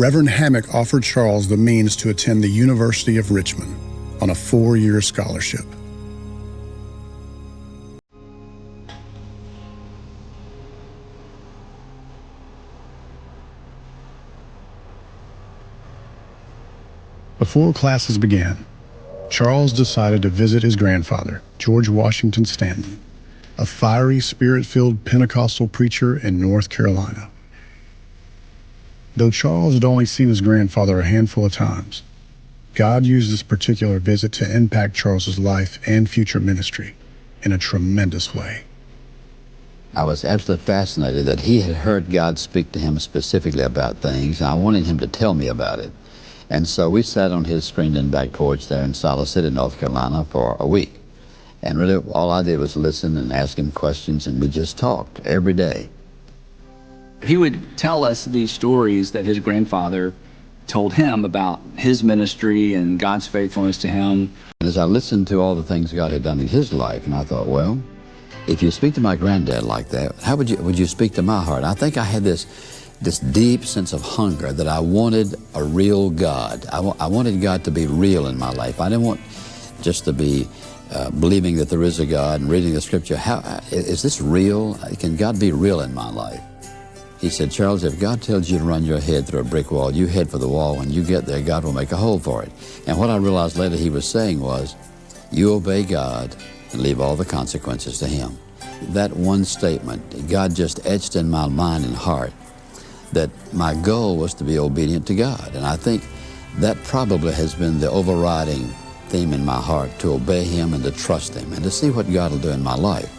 Reverend Hammock offered Charles the means to attend the University of Richmond on a 4-year scholarship. Before classes began, Charles decided to visit his grandfather, George Washington Stanton, a fiery, spirit-filled Pentecostal preacher in North Carolina. Though Charles had only seen his grandfather a handful of times, God used this particular visit to impact Charles's life and future ministry in a tremendous way. I was absolutely fascinated that he had heard God speak to him specifically about things, and I wanted him to tell me about it. And so we sat on his screened-in back porch there in Salt City, North Carolina, for a week. And really, all I did was listen and ask him questions, and we just talked every day. He would tell us these stories that his grandfather told him about his ministry and God's faithfulness to him. And as I listened to all the things God had done in his life, and I thought, well, if you speak to my granddad like that, how would you speak to my heart? I think I had this deep sense of hunger that I wanted a real God. I wanted God to be real in my life. I didn't want just to be believing that there is a God and reading the scripture. Is this real? Can God be real in my life? He said, Charles, if God tells you to run your head through a brick wall, you head for the wall. When you get there, God will make a hole for it. And what I realized later he was saying was, you obey God and leave all the consequences to him. That one statement, God just etched in my mind and heart that my goal was to be obedient to God. And I think that probably has been the overriding theme in my heart, to obey him and to trust him and to see what God will do in my life.